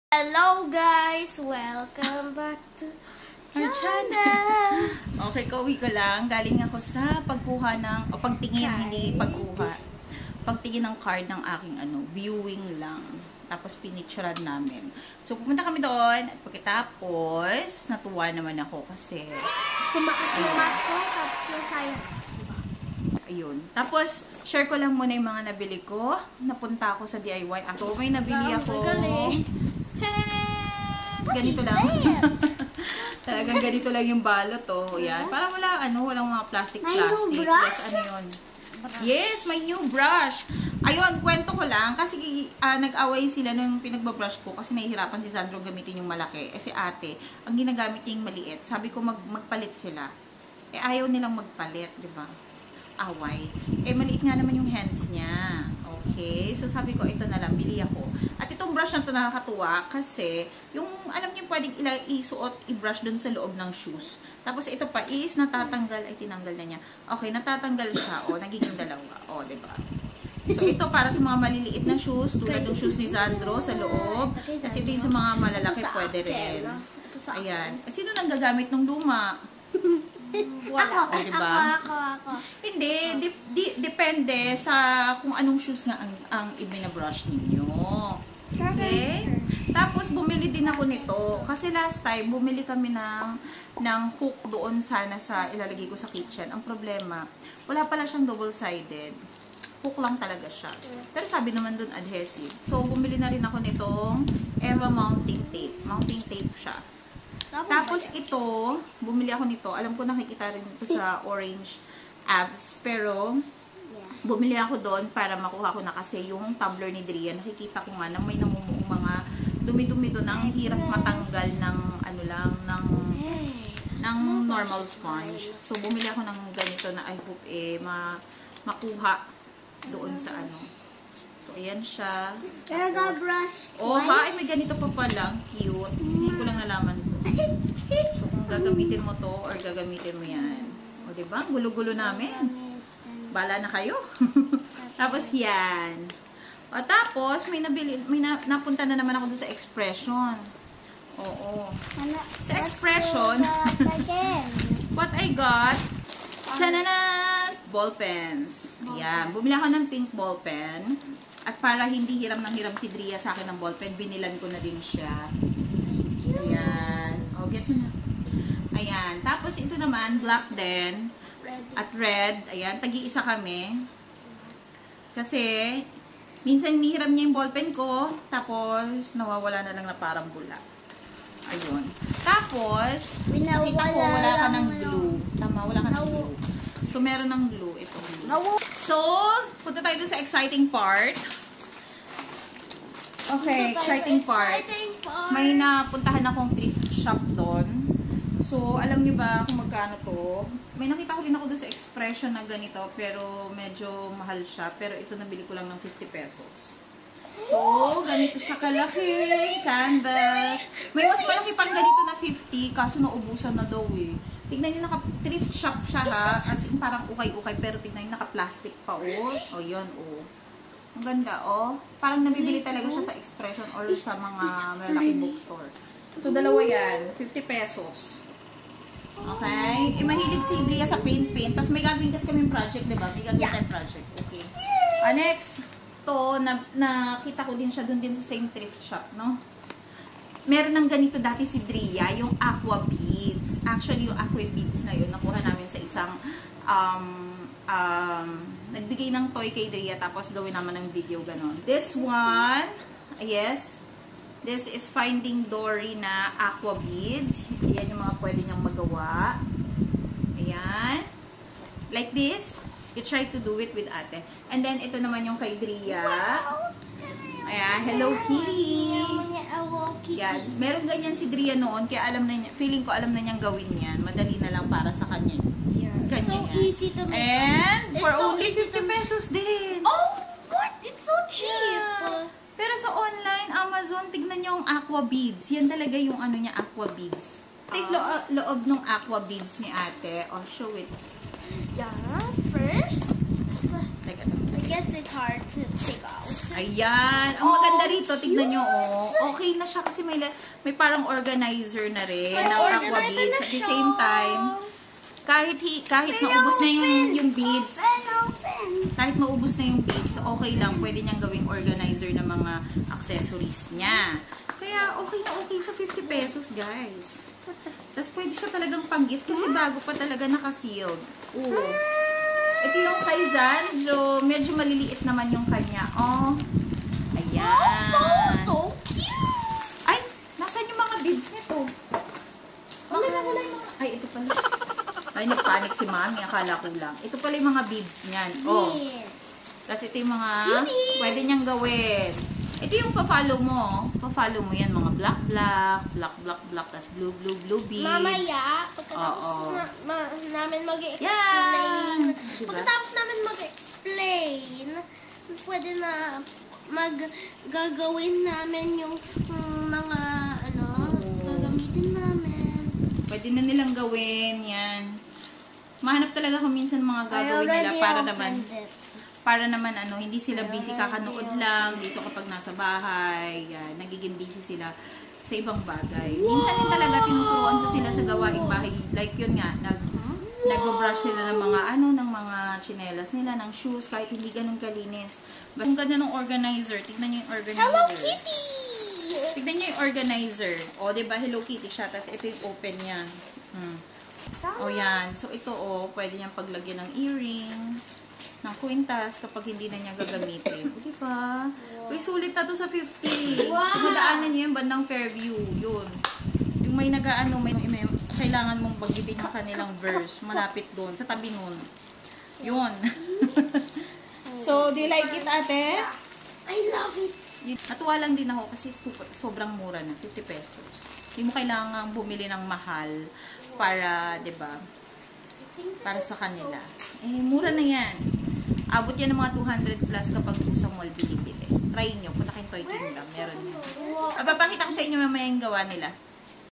Hello guys! Welcome back to our channel! Okay, kauwi ko lang. Galing ako sa pagkuha ng, o pagtingin, hindi pagkuha. Pagtingin ng card ng aking viewing lang. Tapos pinicturean namin. So, pumunta kami doon. At pagkatapos, natuwa naman ako kasi Tumakas yung mask ko, tapos yung science. ayun. Tapos, share ko lang muna yung mga nabili ko. Napunta ako sa DIY. Ako, may nabili ako. Tchanan! Ganito lang. Talagang ganito lang yung balot, oh. Yan. Parang walang mga plastic. Yes, ano yun? Yes, may new brush. Ayun, kwento ko lang. Kasi nag-away sila nung pinagbabrush ko kasi nahihirapan si Sandro gamitin yung malaki. Eh si ate, ang ginagamit niya yung maliit. Sabi ko magpalit sila. Eh ayaw nilang magpalit, di ba? Away. Eh maliit nga naman yung hands niya. Okay? So sabi ko, ito na lang, bili ako. At itong brush na ito nakakatuwa kasi yung, alam niyo, pwedeng isuot, i-brush dun sa loob ng shoes. Tapos ito pa is natatanggal, ay tinanggal na niya. Okay, natatanggal siya. O, nagiging dalawa. O, diba? So ito para sa mga maliliit na shoes, tulad ng shoes ni Sandro sa loob. Kasi ito yung sa mga malalaki, pwede rin. Ayan. Sino nang gagamit ng luma? Wala. Diba? Ako. Hindi, depende sa kung anong shoes nga ang ibinabrush ninyo. Okay? Tapos, bumili din ako nito. Kasi last time, bumili kami ng hook doon sana sa ilalagay ko sa kitchen. Ang problema, wala pala siyang double-sided. Hook lang talaga siya. Pero sabi naman doon, adhesive. So, bumili na rin ako nitong Eva mounting tape. Mounting tape siya. Tapos ito, bumili ako nito. Alam ko nakikita rin ito sa Orange Abs. Pero, bumili ako doon para makuha ko na kasi yung tumbler ni Dria. Nakikita ko nga na may namumuong mga dumi-dumi doon. Ang hirap matanggal ng, ng normal sponge. So, bumili ako ng ganito na I hope makuha doon sa So, ayan siya. brush. Oh, ha? Ay, may ganito pa palang. Cute. Hindi ko lang nalaman to. So, kung gagamitin mo to or gagamitin mo yan. O, diba? Gulo-gulo namin. Bala na kayo. Tapos, yan. O, tapos, may napunta na naman ako dun sa Expression. Oo. Sa Expression, what I got, tananan! Ball pens. Ayan. Bumili ako ng pink ball pen. At para hindi hiram ng hiram si Dria sa akin ng ball pen, binilan ko na din siya. Ayan. O, get mo na. Ayan. Tapos, ito naman, black din. At red. Ayan. Tagi-isa kami. Kasi, minsan nihiram niya yung ball pen ko. Tapos, nawawala na lang na parang bula. Ayun. Tapos, nakita ko, wala ka ng glue. Tama, wala ka ng glue. So, meron ng glue. Ito glue. So, punta tayo dun sa exciting part. Okay, exciting part. May napuntahan akong thrift shop doon. So, alam niyo ba kung magkano to? May nakita ko rin ako dun sa Expression na ganito, pero medyo mahal siya. Pero ito nabili ko lang ng 50 pesos. So, ganito siya kalaki. Canvas. May mas malaki pang ganito na 50, kaso naubusan na daw eh. Tignan nyo, naka-thrift shop siya ha. As in, parang ukay-ukay. Pero tignan nyo, naka-plastic pa oh. O, yun oh. Ang ganda oh. Parang nabibili talaga siya sa Expression or sa mga malaki bookstore. So, dalawa yan. 50 pesos. Okay? Mahilig si Dria sa paint. Tapos may gagawin kasi kami project, diba? May gagawin tayong project. Okay. Next, to, nakita ko din siya dun din sa same thrift shop, no? Meron ng ganito dati si Dria, yung aqua beads. Actually, yung aqua beads na yun, nakuha namin sa isang, nagbigay ng toy kay Dria, tapos gawin naman ng video, ganon. This one, yes, this is Finding Dory na aqua beads. Ayan yung mga pwede niyang magawa. Ayan. Like this. You try to do it with ate. And then, ito naman yung kay Dria. Ayan, Hello Kitty. Yan. Meron ganyan si Dria noon, kaya alam na niya, feeling ko alam na niyang gawin yan. Madali na lang para sa kanya. Ganyan So easy to make. And, for only 50 pesos din. Oh, what? It's so cheap. Yeah. Pero sa online, Amazon, tignan niyo yung aqua beads. Yan talaga yung niya, aqua beads. Take loob ng aqua beads ni ate. Oh, show it. Yeah, first. Teka. gets it hard to take out. Ayan. Ang maganda rito, tignan nyo, oh. Okay na siya kasi may parang organizer na rin ng aqua beads. At the same time, kahit maubos na yung beads, kahit maubos na yung beads, okay lang. Pwede niyang gawing organizer ng mga accessories niya. Kaya okay na okay sa 50 pesos, guys. Tapos pwede siya talagang pang-gift kasi bago pa talaga naka-sealed. Oo. Ito yung kay Zan. So, medyo maliliit naman yung kanya. Oh. Ayan. So cute! Ay, nasaan yung mga beads nito? Wala yung mga... Ay, ito pala. Ay, nagpanik si Mami. Akala ko lang. Ito pala yung mga beads niyan. Oh. Yes. Tapos ito yung mga pwede niyang gawin. Ito yung pa-follow mo. Pa-follow mo yan. Mga black, tapos blue beads. Mamaya, pagkatapos namin mag-explain, Yan! Diba? pagkatapos namin mag-explain, pwede na gagawin namin yung mga gagamitin namin. Pwede na nilang gawin. Yan. Mahanap talaga kung minsan mga gagawin nila para naman hindi sila busy kakanood lang dito kapag nasa bahay. Yan, nagiging busy sila sa ibang bagay. Minsan din talaga tinuturuan ko sila sa gawaing bahay. Like yun nga, nag-brush sila ng mga ng mga tsinelas nila, ng shoes, kahit hindi ganun kalinis. But kung ganyan ng organizer, tignan niyo yung organizer. Hello Kitty! Tignan niyo yung organizer. O, diba, Hello Kitty siya, tapos ito yung open niya. O, yan. So, ito, pwede niyang paglagyan ng earrings, ng kwintas kapag hindi na niya gagamitin. O, diba? Uy, sulit na to sa 50. Pinadaanan niyo yung bandang Fairview. Yun. Yung may may kailangan mong bagitin yung kanilang verse. Malapit doon. Sa tabi nun. Yun. So, do you like it, ate? I love it. Natuwa lang din ako kasi sobrang mura na. 50 pesos. Hindi mo kailangan bumili ng mahal para, diba, para sa kanila. Mura na yan. Abot yan ng mga 200 plus kapag sa mall bili-bili. Try nyo. Kung nakin Toy Kingdom, meron yan. Papakita ko sa inyo mamaya yung gawa nila.